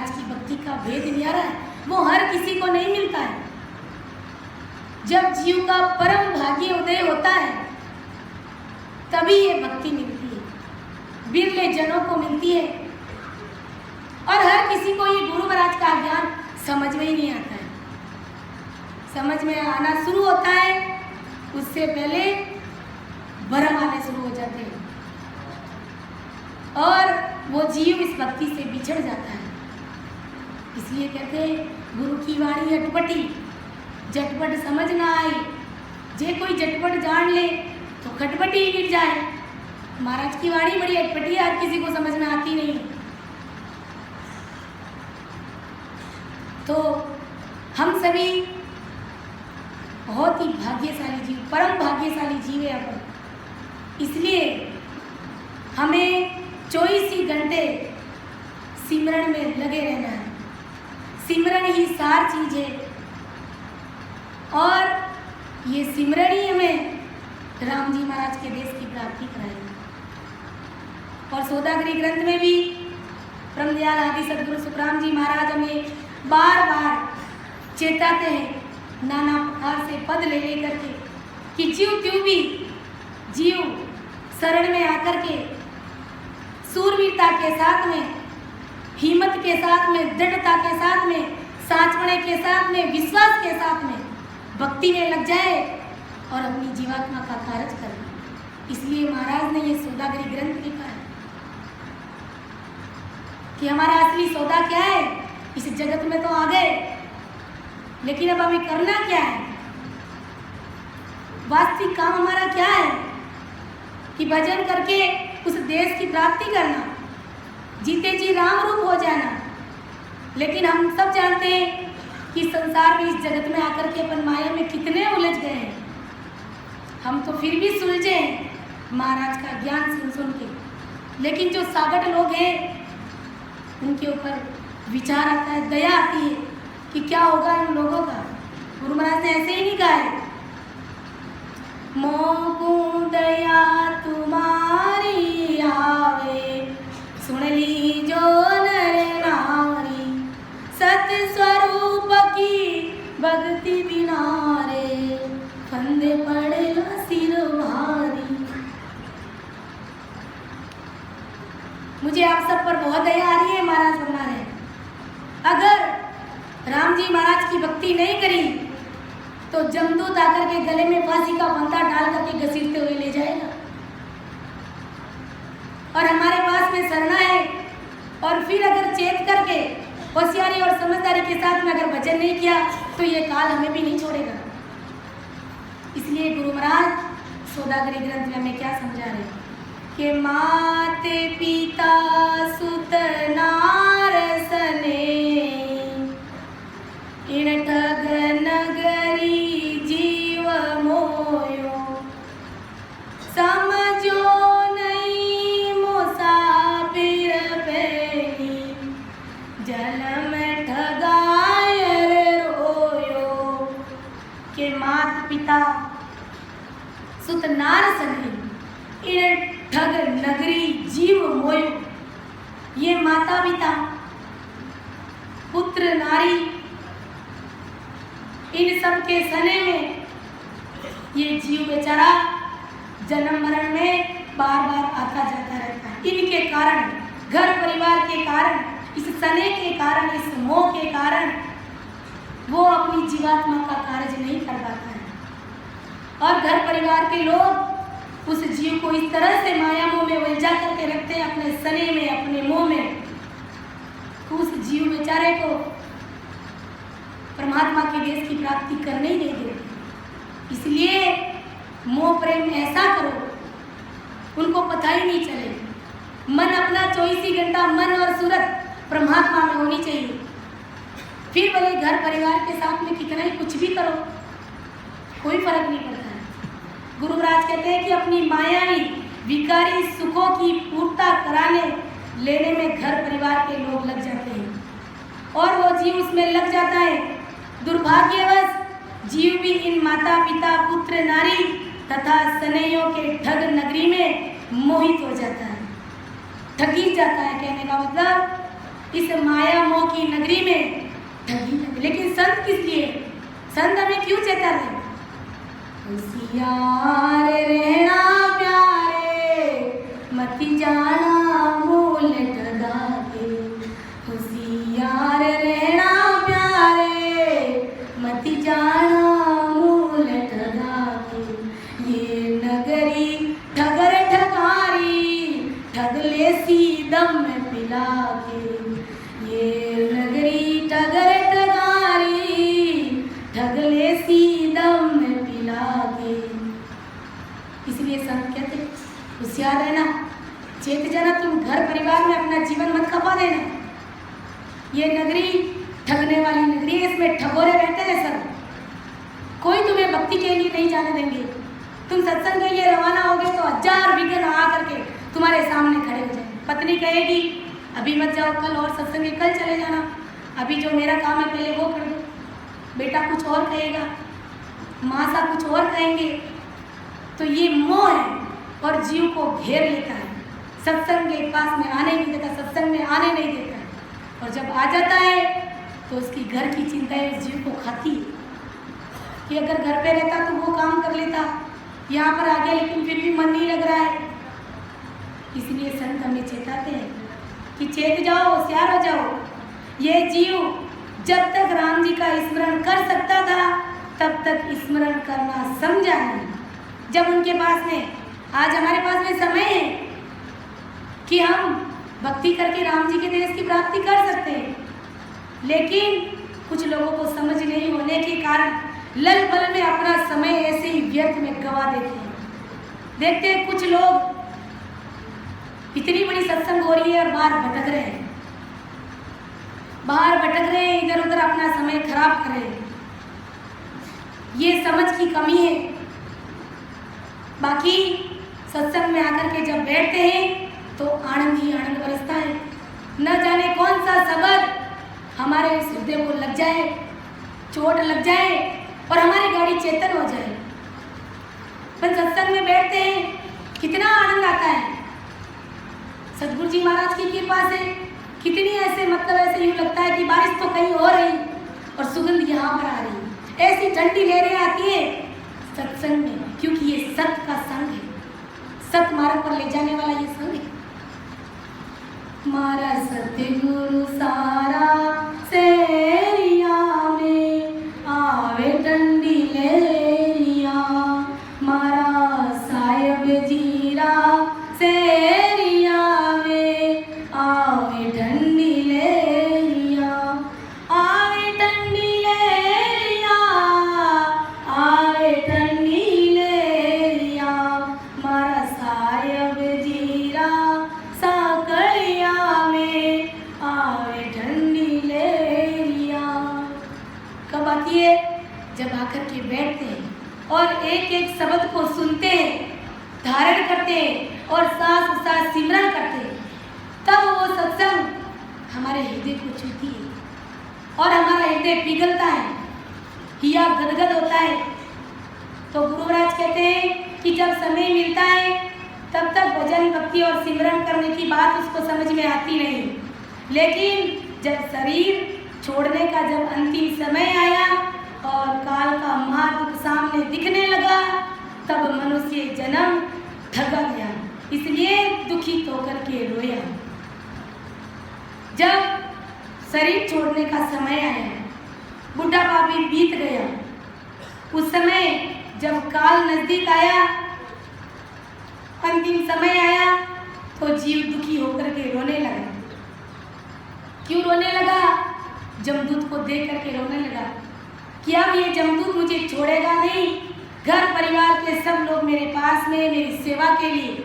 महाराज की भक्ति का भेद न्यारा है, वो हर किसी को नहीं मिलता है। जब जीव का परम भाग्य उदय होता है तभी ये भक्ति मिलती है, बिरले जनों को मिलती है। और हर किसी को ये गुरु महाराज का ज्ञान समझ में ही नहीं आता है। समझ में आना शुरू होता है, उससे पहले भरम आने शुरू हो जाते हैं और वो जीव इस भक्ति से बिछड़ जाता है। इसलिए कहते हैं गुरु की वाणी अटपटी, झटपट समझ ना आए। जे कोई झटपट जान ले तो खटपटी ही गिर जाए। महाराज की वाणी बड़ी अटपटी है, हर किसी को समझ में आती नहीं। तो हम सभी बहुत ही भाग्यशाली जीव, परम भाग्यशाली जीव है अपन। इसलिए हमें 24 ही घंटे सिमरन में लगे रहना है। सिमरन ही सार चीज है और ये सिमरन ही हमें राम जी महाराज के देश की प्राप्ति कराएगी। और सौदागरी ग्रंथ में भी ब्रह्मदयाल आदि सदगुरु सुखराम जी महाराज हमें बार बार चेताते हैं, नाना प्रकार से पद ले लेकर के, कि जीव त्यों भी जीव शरण में आकर के सूरवीरता के साथ में, हिम्मत के साथ में, दृढ़ता के साथ में, साचपने के साथ में, विश्वास के साथ में भक्ति में लग जाए और अपनी जीवात्मा का कार्य करे। इसलिए महाराज ने ये सौदागरी ग्रंथ लिखा है कि हमारा असली सौदा क्या है। इस जगत में तो आ गए, लेकिन अब हमें करना क्या है, वास्तविक काम हमारा क्या है कि भजन करके उस देश की प्राप्ति करना, जीते जी राम रूप हो जाना। लेकिन हम सब जानते हैं कि संसार में, इस जगत में आकर के अपन माया में कितने उलझ गए हैं। हम तो फिर भी सुलझे महाराज का ज्ञान सुन सुन के। लेकिन जो सागट लोग हैं उनके ऊपर विचार आता है, दया आती है कि क्या होगा इन लोगों का। गुरु महाराज ने ऐसे ही नहीं कहा है, मोको दया तुम्हारी आवे, सुन ली जो नर नारी, सत्य स्वरूप की भक्ति बिना रे, फंदे पड़ेगा सिर भारी। मुझे आप सब पर बहुत दया आ रही है। महाराज फरमा रहे, अगर राम जी महाराज की भक्ति नहीं करी तो जमदूत आकर के गले में फांसी का फंदा डाल करके घसीटते हुए ले जाएगा। और हमारे पास में सरना है और फिर अगर चेत करके होशियारी और समझदारी के साथ में अगर भजन नहीं किया तो ये काल हमें भी नहीं छोड़ेगा। इसलिए गुरु महाराज सौदागरी ग्रंथ में हमें क्या समझा रहे हैं कि माते पिता सुत नार सने, इन ठग नगरी जीव मोयो, समझो नहीं मुसाफिर पेनी, जन्म ठगाय रोयो। के मात पिता सुत नार सने, इन ठग नगरी जीव मोयो। ये माता पिता, पुत्र नारी, इन सब के सने में ये जीव बेचारा जन्म मरण में बार बार आता जाता रहता है। इनके कारण, घर परिवार के कारण, इस सने के कारण, इस मोह के कारण वो अपनी जीवात्मा का कार्य नहीं कर पाता है। और घर परिवार के लोग उस जीव को इस तरह से माया मोह में उलझा करके रखते हैं, अपने सने में, अपने मोह में, उस जीव बेचारे को परमात्मा के देश की प्राप्ति करने ही नहीं देते। इसलिए मोह प्रेम ऐसा करो उनको पता ही नहीं चले। मन अपना 24 घंटा, मन और सूरत परमात्मा में होनी चाहिए। फिर भले घर परिवार के साथ में कितना ही कुछ भी करो, कोई फर्क नहीं पड़ता है। गुरु महाराज कहते हैं कि अपनी मायावी विकारी सुखों की पूर्ता कराने लेने में घर परिवार के लोग लग जाते हैं और वो जीव उसमें लग जाता है। दुर्भाग्यवश जीव भी इन माता पिता, पुत्र नारी तथा सनैयों के ठग नगरी में मोहित हो जाता है, ठगी जाता है। कहने का मतलब इस माया मोह की नगरी में ठगी लगे। लेकिन संत किस लिए? संत हमें क्यों चेता रहे? होशियार रहना प्यारे, मत जाना मूल ठगा के। होशियार रहना प्यारे, मत जाना मूल ठगा के। ये नगरी ठगर ठगारी, ठग ले सी दम पिला के। ये नगरी ठगर ठगारी, ठग ले सी दम पिला के। इसलिए संत कहते होशियार रहना, चेत जाना, तुम घर परिवार में अपना जीवन मत खपा देना। ये नगरी ठगने वाली नगरी है, इसमें ठगोरे रहते हैं सब। कोई तुम्हें भक्ति के लिए नहीं जाने देंगे। तुम सत्संग के लिए रवाना होगे तो 1000 विघ्न आ करके तुम्हारे सामने खड़े हो जाएंगे। पत्नी कहेगी अभी मत जाओ, कल और सत्संग है, कल चले जाना, अभी जो मेरा काम है पहले वो कर दो। बेटा कुछ और कहेगा, माँ सा कुछ और कहेंगे। तो ये मोह है और जीव को घेर लेता है, सत्संग के पास में आने नहीं देता, सत्संग में आने नहीं देता है। और जब आ जाता है तो उसकी घर की चिंताएं उस जीव को खाती है कि अगर घर पे रहता तो वो काम कर लेता, यहाँ पर आ गया लेकिन फिर भी मन नहीं लग रहा है। इसलिए संत हमें चेताते हैं कि चेत जाओ, होशियार हो जाओ। ये जीव जब तक राम जी का स्मरण कर सकता था तब तक स्मरण करना समझा नहीं। जब उनके पास में, आज हमारे पास में समय है कि हम भक्ति करके राम जी के देश की प्राप्ति कर सकते हैं, लेकिन कुछ लोगों को समझ नहीं होने के कारण लल पल में अपना समय ऐसे ही व्यर्थ में गवा देते हैं। देखते हैं कुछ लोग इतनी बड़ी सत्संग हो रही है और बाहर भटक रहे हैं, इधर उधर अपना समय खराब कर रहे हैं। ये समझ की कमी है। बाकी सत्संग में आकर के जब बैठते हैं तो आनंद ही आनंद बरसता है। न जाने कौन सा शब्द हमारे इस हृदय को लग जाए, चोट लग जाए और हमारी गाड़ी चेतन हो जाए। पर सत्संग में बैठते हैं कितना आनंद आता है। सतगुरु जी महाराज की कृपा से कितनी ऐसे ऐसे यूँ लगता है कि बारिश तो कहीं हो रही और सुगंध यहाँ पर आ रही। ऐसी ठंडी लहरें आती है सत्संग में, क्योंकि ये सत्य का संग है, सत मार्ग पर ले जाने वाला ये संग है। मारा सतगुरु सारा सेरिया में आवे ठंडी लहरिया, मारा साहिब जीरा सेरिया में आवे ठंडी लहरिया, आवे ठंडी लहरिया, आवे ठंडी लहरिया, मारा साहिब जीरा साकड़िया में आवे ठंडी लहरिया। कब आती है? जब आकर के बैठते हैं और एक एक शब्द को सुनते हैं, धारण करते हैं और सांस सांस सिमरन करते हैं, तब वो सत्संग हमारे हृदय को छूती है और हमारा हृदय पिघलता है, हिया गदगद होता है। तो गुरु महाराज कहते हैं कि जब समय मिलता है तब तक भजन भक्ति और सिमरन करने की बात उसको समझ में आती नहीं, लेकिन जब शरीर छोड़ने का जब अंतिम समय आया और काल का महादुख सामने दिखने लगा, तब मनुष्य जन्म ठगा गया, इसलिए दुखित होकर के रोया। जब शरीर छोड़ने का समय आया, बुढ़ापा भी बीत गया, उस समय जब काल नजदीक आया, अंतिम समय आया, तो जीव दुखी होकर के रोने लगा। क्यों रोने लगा? जमदूत को देख करके रोने लगा कि अब ये जमदूत मुझे छोड़ेगा नहीं। घर परिवार के सब लोग मेरे पास में मेरी सेवा के लिए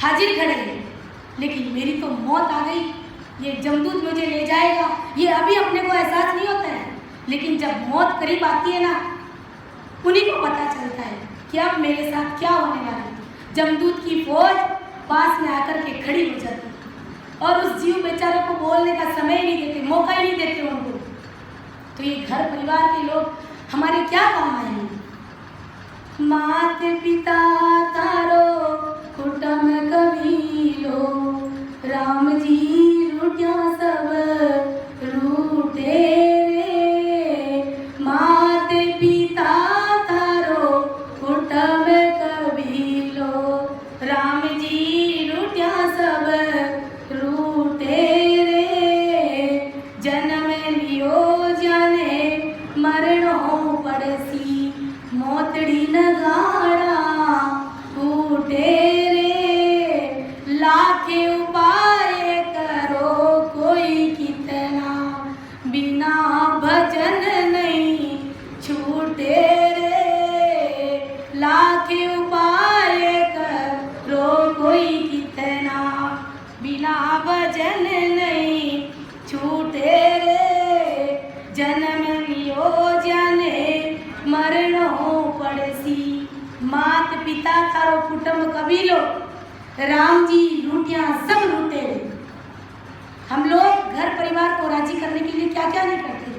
हाजिर खड़े हैं, लेकिन मेरी तो मौत आ गई, ये जमदूत मुझे ले जाएगा। ये अभी अपने को एहसास नहीं होता है, लेकिन जब मौत करीब आती है ना, उन्हीं को पता चलता है कि अब मेरे साथ क्या होने वाला है। जमदूत की फौज पास में आकर के खड़ी हो जाती और उस जीव बेचारे को बोलने का समय नहीं देते, मौका ही नहीं देते उनको। तो ये घर परिवार के लोग हमारे क्या काम आएंगे? मात पिता तारो कुटुंब कबीलो, राम जी रुटिया सब पतड़ी नगाड़ा फूटे रे, लाखे उपाय करो कोई कितना, बिना भजन नहीं छूटे रे, लाखे उपाय करो कोई कितना, बिना भजन नहीं छूटे रे, जन्म लियो जाने मरणो पड़सी। मात पिता थारो कुटुंब कबीलो राम जी लूटियां सब लूटे रे। हम लोग घर परिवार को राजी करने के लिए क्या क्या नहीं करते,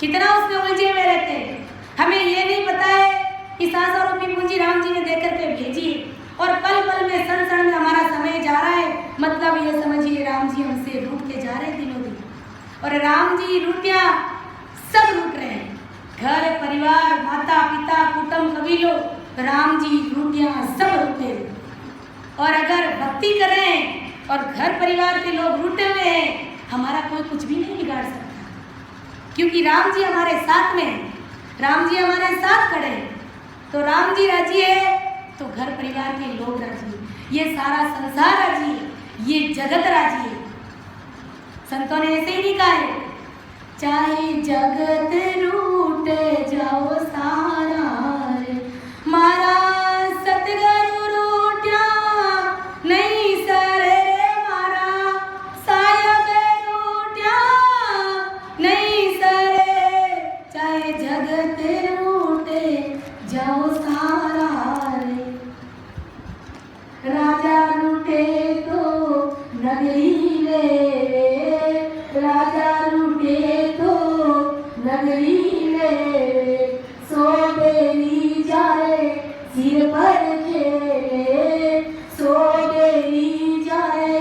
कितना उसमें उलझे हुए रहते हैं। हमें ये नहीं पता है कि 700 रुपये पूंजी राम जी ने देकर के भेजी और पल पल में क्षण क्षण में हमारा समय जा रहा है। मतलब ये समझिए राम जी हमसे रूठ के जा रहे दिनों दिन, और राम जी लूटियां सब लूट रहे हैं। घर परिवार माता पिता कुटुंब कबीलों राम जी लूटियां सब लूटे हैं। और अगर भक्ति कर रहे हैं और घर परिवार के लोग लूटे हुए हैं, हमारा कोई कुछ भी नहीं बिगाड़ सकता, क्योंकि राम जी हमारे साथ में हैं, राम जी हमारे साथ खड़े हैं। तो राम जी राजी है तो घर परिवार के लोग राजी है, ये सारा संसार राजी है, ये जगत राजी है। संतों ने ऐसे ही नहीं कहा है, चाहे जगत रूट जाओ सारा रे, मारा सतगुरु रूठ्या नहीं सरे रे, मारा सायब रूठ्या नहीं सरे, चाहे जगत रूटे जाओ सारा रे, राजा रूठे तो नगरी ले, राजा रूठे तो नगरी ले, सोबेरी जाए सिर पर खेले, सोबेरी जाए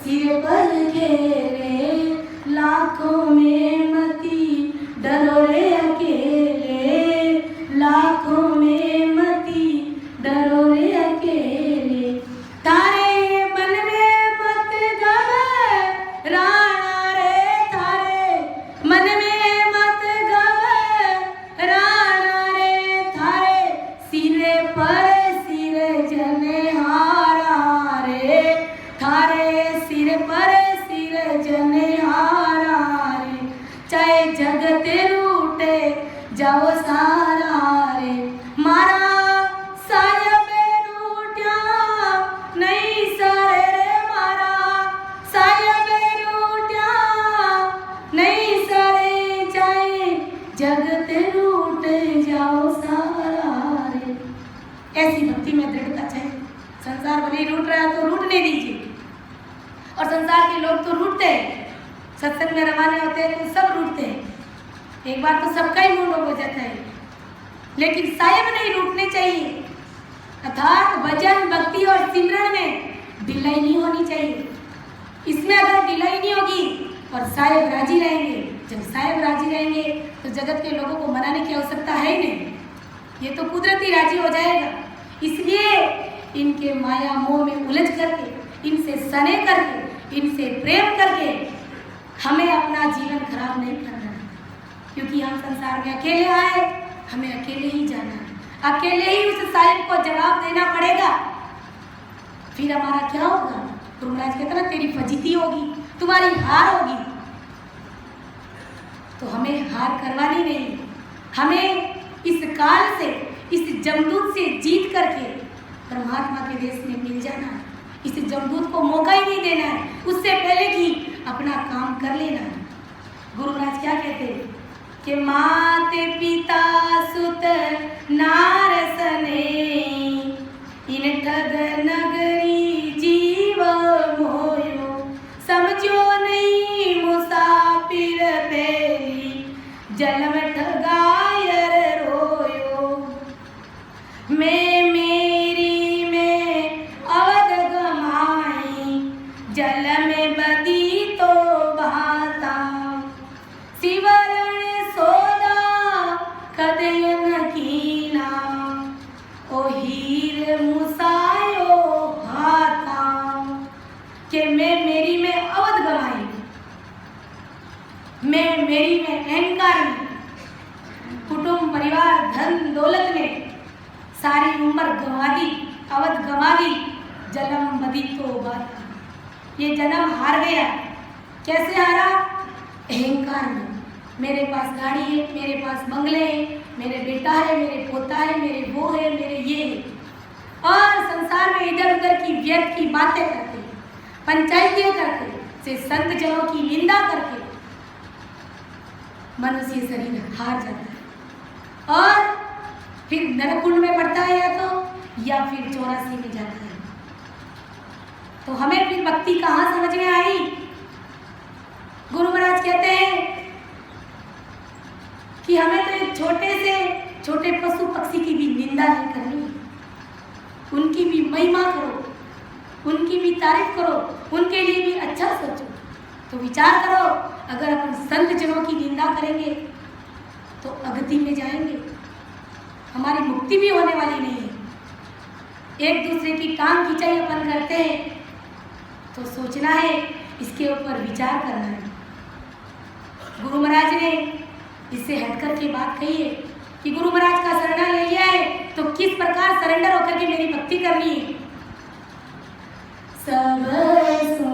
सिर पर खेले, लाखों में मती डरो रे अकेले, लाखों में मती डरो रे अकेले, तारे मन में मत घबराना रे, थारे मन में मत घबराना रे, थारे सिरे पर सिर जने हारा रे, थारे सिर पर सिर जने हारा रे, चाहे जगत रूटे जाओ सारा रे, मारा सायब रूठ्या नहीं सरे रे, मारा सायब रूठ्या नहीं सरे, चाहे जगत रूट जाओ सारा रे। ऐसी भक्ति में दृढ़ता चाहिए। संसार भले ही रूठ रहा है तो रूठने दीजिए, और संसार के लोग तो रूठते हैं, सत्संग में रवाने होते हैं तो सब रूठते हैं, एक बार तो सबका ही मूड हो जाता है, लेकिन सायब नहीं रूठने चाहिए। अर्थात भजन भक्ति और सिमरन में ढिलाई नहीं होनी चाहिए। इसमें अगर ढिलाई नहीं होगी और सायब राजी रहेंगे, जब सायब राजी रहेंगे तो जगत के लोगों को मनाने की आवश्यकता है ही नहीं, ये तो कुदरती राजी हो जाएगा। इसलिए इनके माया मोह में उलझ करके, इनसे सने करके, इनसे प्रेम करके हमें अपना जीवन खराब नहीं करना है, क्योंकि हम संसार में अकेले आए, हमें अकेले ही जाना है, अकेले ही उस साहिब को जवाब देना पड़ेगा। फिर हमारा क्या होगा? गुरु महाराज कहते ना, तेरी फजीती होगी, तुम्हारी हार होगी। तो हमें हार करवानी नहीं, हमें इस काल से, इस जमदूत से जीत करके परमात्मा के देश में मिल जाना है। इस जमदूत को मौका ही नहीं देना है, उससे पहले कि अपना काम कर लेना है। गुरु महाराज क्या कहते हैं कि मात पिता सुत नारसने, इन ठग नगरी जीव मोयो, समझो नहीं मुसाफिर बेली, जन्म ठगायर रोयो। मैं मेरी में अवध गमाई, जल में बदी तो भाता, शिवरण सोदा कदयन कीना, ओ हीर मुसायो भाता। कि मैं मेरी में अवध गमाई, मैं मेरी में अहंकार में, कुटुंब परिवार धन दौलत में सारी उम्र गंवा दी, अवध गंवा दी, जन्म बदी तो बात। ये जन्म हार गया। कैसे हारा? अहंकार में। मेरे पास गाड़ी है, मेरे पास बंगले हैं, मेरे बेटा है, मेरे पोता है, मेरे वो है, मेरे ये है, और संसार में इधर उधर की व्यर्थ की बातें करके, पंचायतें करके, से संत जनों की निंदा करके मनुष्य शरीर हार जाता है और फिर नरकुंड में पड़ता है या फिर 84 में जाता है। तो हमें फिर भक्ति कहाँ समझ में आई? गुरु महाराज कहते हैं कि हमें तो एक छोटे से छोटे पशु पक्षी की भी निंदा नहीं करनी, उनकी भी महिमा करो, उनकी भी तारीफ करो, उनके लिए भी अच्छा सोचो। तो विचार करो, अगर अपन संत जनों की निंदा करेंगे तो अगति में जाएंगे, हमारी मुक्ति भी होने वाली नहीं है। एक दूसरे की टांग खिंचाई अपन करते हैं तो सोचना है, इसके ऊपर विचार करना है। गुरु महाराज ने इससे हटकर के बात कही है कि गुरु महाराज का शरण ले लिया है तो किस प्रकार सरेंडर होकर के मेरी भक्ति करनी है। सब सो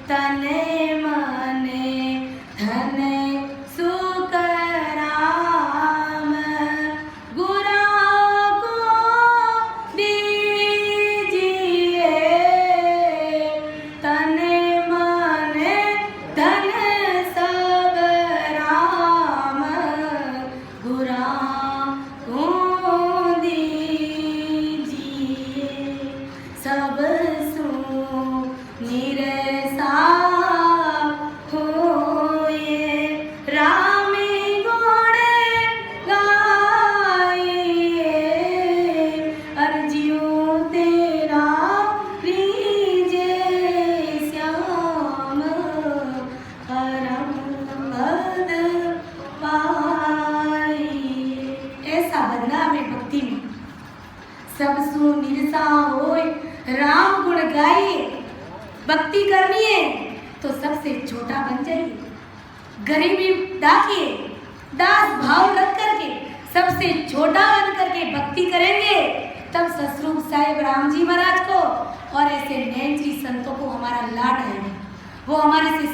तने मने धन सुकरा सब सु निरसा होय राम गुण गाइए। भक्ति करनी है तो सबसे छोटा बन जाइए, गरीबी डाकिए, दास भाव रख करके सबसे छोटा बन करके भक्ति करेंगे, तब ससुर साहेब राम जी महाराज को और ऐसे नैन जी संतों को हमारा लाड है, वो हमारे से